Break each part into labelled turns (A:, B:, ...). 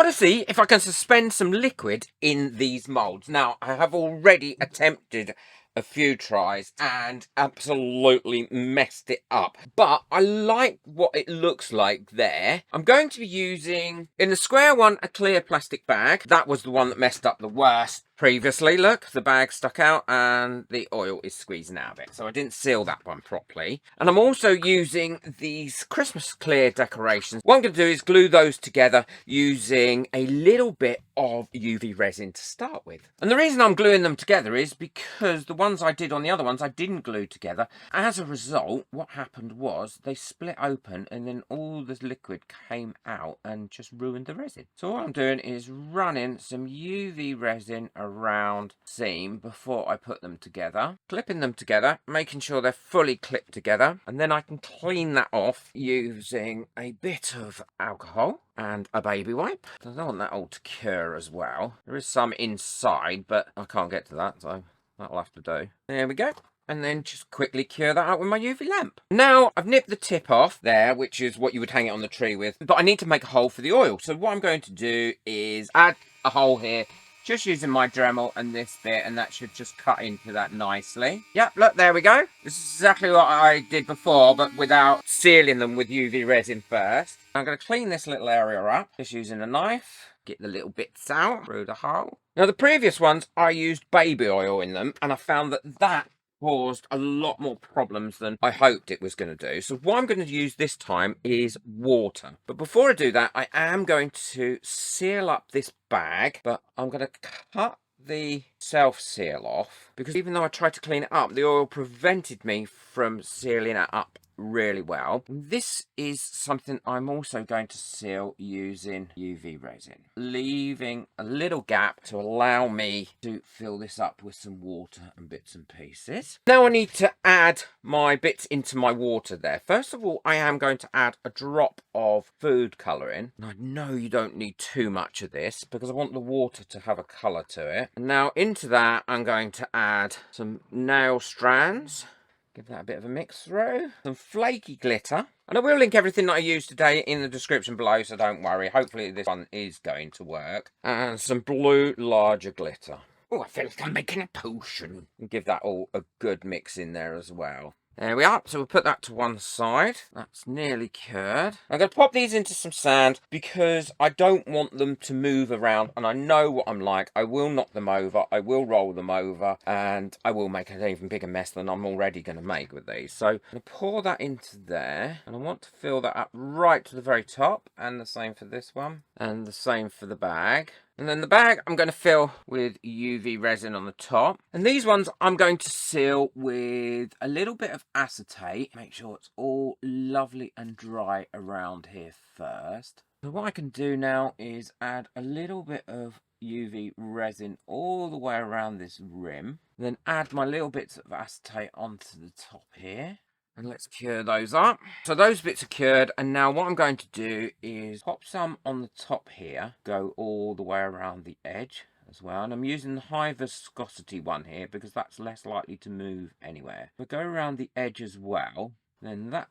A: want to see if I can suspend some liquid in these moulds. Now, I have already attempted a few tries and absolutely messed it up, but I like what it looks like there. I'm going to be using, in the square one, a clear plastic bag. That was the one that messed up the worst previously. Look, the bag stuck out and the oil is squeezing out of it, so I didn't seal that one properly. And I'm also using these Christmas clear decorations. What I'm going to do is glue those together using a little bit of UV resin to start with. And the reason I'm gluing them together is because the ones I did on the other ones I didn't glue together. As a result, what happened was they split open and then all this liquid came out and just ruined the resin. So what I'm doing is running some UV resin around seam before I put them together, clipping them together, making sure they're fully clipped together, and then I can clean that off using a bit of alcohol and a baby wipe. I don't want that all to cure as well. There is some inside, but I can't get to that, so that'll have to do. There we go. And then just quickly cure that out with my UV lamp. Now, I've nipped the tip off there, which is what you would hang it on the tree with, but I need to make a hole for the oil. So what I'm going to do is add a hole here, just using my Dremel and this bit, and that should just cut into that nicely. Yep, look, there we go. This is exactly what I did before, but without sealing them with UV resin first. I'm going to clean this little area up, just using a knife. Get the little bits out through the hole. Now, the previous ones, I used baby oil in them, and I found that caused a lot more problems than I hoped it was going to do. So what I'm going to use this time is water. But before I do that, I am going to seal up this bag, but I'm going to cut the self-seal off, because even though I tried to clean it up, the oil prevented me from sealing it up really well. This is something I'm also going to seal using UV resin, leaving a little gap to allow me to fill this up with some water and bits and pieces. Now I need to add my bits into my water there. First of all, I am going to add a drop of food colouring. And I know you don't need too much of this because I want the water to have a colour to it. And now into that, I'm going to add some nail strands. Give that a bit of a mix through. Some flaky glitter. And I will link everything that I used today in the description below, so don't worry. Hopefully this one is going to work. And some blue larger glitter. Oh, I feel like I'm making a potion. And give that all a good mix in there as well. There we are. So we'll put that to one side. That's nearly cured. I'm going to pop these into some sand because I don't want them to move around. And I know what I'm like. I will knock them over. I will roll them over. And I will make an even bigger mess than I'm already going to make with these. So I'm going to pour that into there. And I want to fill that up right to the very top. And the same for this one. And the same for the bag. And then the bag I'm going to fill with UV resin on the top. And these ones I'm going to seal with a little bit of acetate. Make sure it's all lovely and dry around here first. So what I can do now is add a little bit of UV resin all the way around this rim. Then add my little bits of acetate onto the top here. And let's cure those up. So those bits are cured, and now what I'm going to do is pop some on the top here, go all the way around the edge as well. And I'm using the high viscosity one here because that's less likely to move anywhere. But go around the edge as well, then that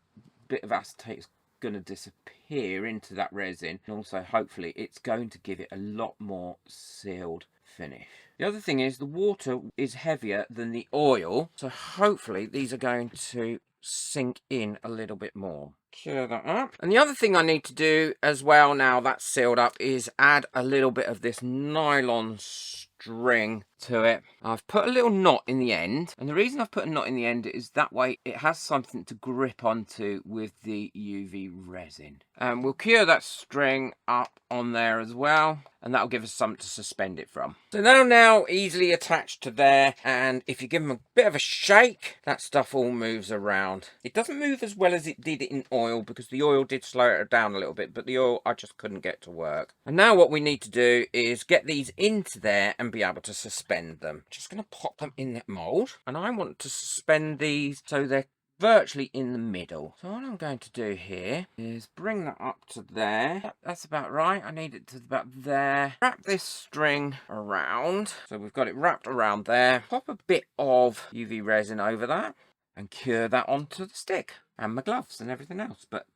A: bit of acetate is going to disappear into that resin, and also hopefully it's going to give it a lot more sealed finish. The other thing is the water is heavier than the oil, so hopefully these are going to sink in a little bit more. Cure that up. And the other thing I need to do as well, now that's sealed up, is add a little bit of this nylon string to it. I've put a little knot in the end, and the reason I've put a knot in the end is that way it has something to grip onto with the UV resin. And we'll cure that string up on there as well, and that'll give us something to suspend it from. So now easily attached to there, and if you give them a bit of a shake, that stuff all moves around. It doesn't move as well as it did in oil because the oil did slow it down a little bit, but the oil I just couldn't get to work. And now what we need to do is get these into there and be able to suspend them. Just going to pop them in that mould, and I want to suspend these so they're virtually in the middle. So what I'm going to do here is bring that up to there. Yep, that's about right. I need it to about there. Wrap this string around. So we've got it wrapped around there. Pop a bit of UV resin over that and cure that onto the stick. And my gloves and everything else, but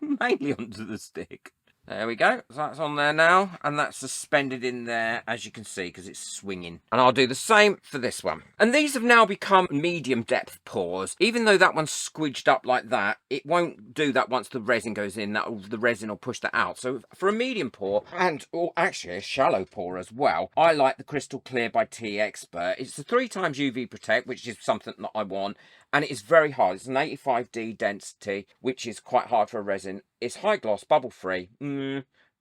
A: mainly onto the stick. There we go. So that's on there now, and that's suspended in there, as you can see, because it's swinging. And I'll do the same for this one. And these have now become medium depth pours. Even though that one's squidged up like that, it won't do that once the resin goes in. The resin will push that out. So for a medium pour, and actually a shallow pour as well, I like the Crystal Clear by T Expert. It's a 3 times UV Protect, which is something that I want. And it is very hard. It's an 85D density, which is quite hard for a resin. It's high gloss, bubble free.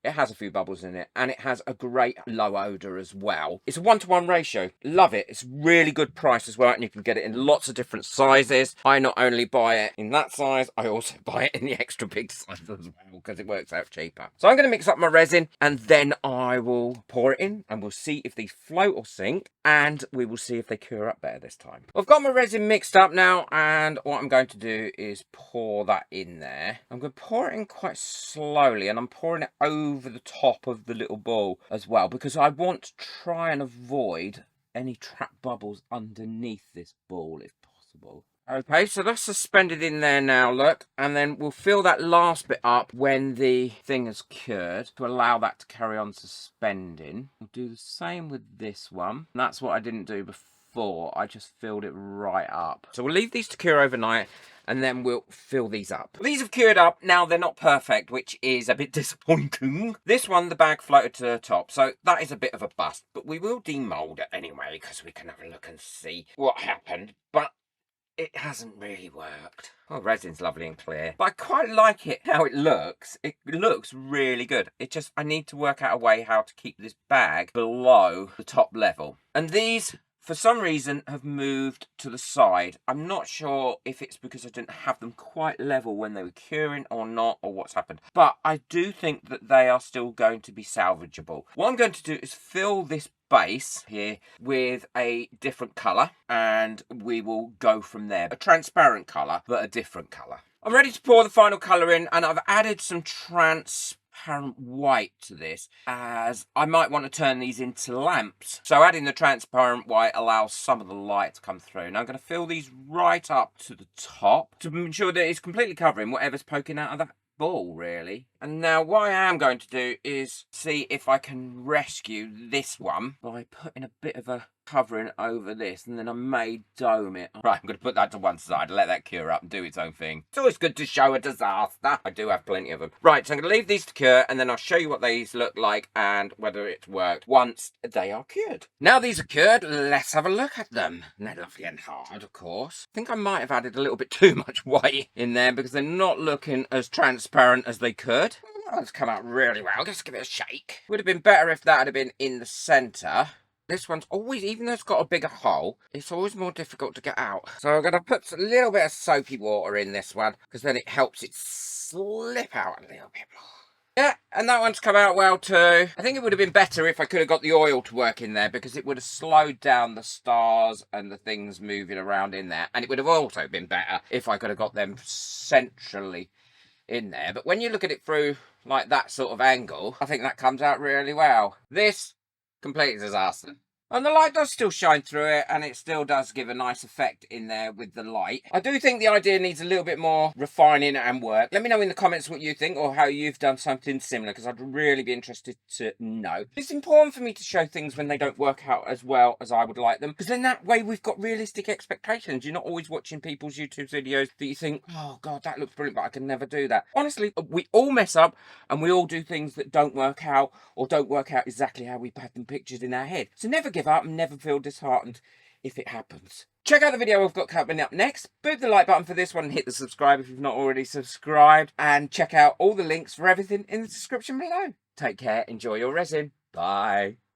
A: It has a few bubbles in it, and it has a great low odour as well. It's a 1-to-1 ratio. Love it. It's really good price as well, and you can get it in lots of different sizes. I not only buy it in that size, I also buy it in the extra big size as well, because it works out cheaper. So I'm going to mix up my resin, and then I will pour it in, and we'll see if these float or sink, and we will see if they cure up better this time. I've got my resin mixed up now, and what I'm going to do is pour that in there. I'm going to pour it in quite slowly, and I'm pouring it over the top of the little ball as well, because I want to try and avoid any trapped bubbles underneath this ball if possible. Okay, so that's suspended in there now, look, and then we'll fill that last bit up when the thing has cured to allow that to carry on suspending. We'll do the same with this one. And that's what I didn't do before. I just filled it right up. So we'll leave these to cure overnight, and then we'll fill these up. These have cured up. Now, they're not perfect, which is a bit disappointing. This one, the bag floated to the top, so that is a bit of a bust. But we will demold it anyway, because we can have a look and see what happened. But it hasn't really worked. Oh, resin's lovely and clear. But I quite like it, how it looks. It looks really good. I need to work out a way how to keep this bag below the top level. And these, for some reason, have moved to the side. I'm not sure if it's because I didn't have them quite level when they were curing or not, or what's happened. But I do think that they are still going to be salvageable. What I'm going to do is fill this base here with a different colour, and we will go from there. A transparent colour, but a different colour. I'm ready to pour the final colour in, and I've added some transparent white to this, as I might want to turn these into lamps. So adding the transparent white allows some of the light to come through. Now I'm going to fill these right up to the top to ensure that it's completely covering whatever's poking out of that ball, really. And now what I am going to do is see if I can rescue this one by putting a bit of a covering over this, and then I may dome it. Right, I'm going to put that to one side and let that cure up and do its own thing. It's always good to show a disaster. I do have plenty of them. Right, so I'm going to leave these to cure, and then I'll show you what these look like and whether it's worked once they are cured. Now these are cured, let's have a look at them. And they're lovely and hard, of course. I think I might have added a little bit too much white in there because they're not looking as transparent as they could. Oh, it's come out really well. Let's give it a shake. Would have been better if that had been in the centre. This one's always, even though it's got a bigger hole, it's always more difficult to get out. So I'm going to put a little bit of soapy water in this one, because then it helps it slip out a little bit more. Yeah, and that one's come out well too. I think it would have been better if I could have got the oil to work in there, because it would have slowed down the stars and the things moving around in there. And it would have also been better if I could have got them centrally in there. But when you look at it through like that sort of angle, I think that comes out really well. This, complete disaster. And the light does still shine through it, and it still does give a nice effect in there with the light. I do think the idea needs a little bit more refining and work. Let me know in the comments what you think, or how you've done something similar, because I'd really be interested to know. It's important for me to show things when they don't work out as well as I would like them, because then that way we've got realistic expectations. You're not always watching people's YouTube videos that you think, oh God, that looks brilliant, but I can never do that. Honestly, we all mess up, and we all do things that don't work out, or don't work out exactly how we had them pictured in our head. So never give up and never feel disheartened if it happens. Check out the video we've got coming up next. Boot the like button for this one and hit the subscribe if you've not already subscribed. And check out all the links for everything in the description below. Take care, enjoy your resin. Bye.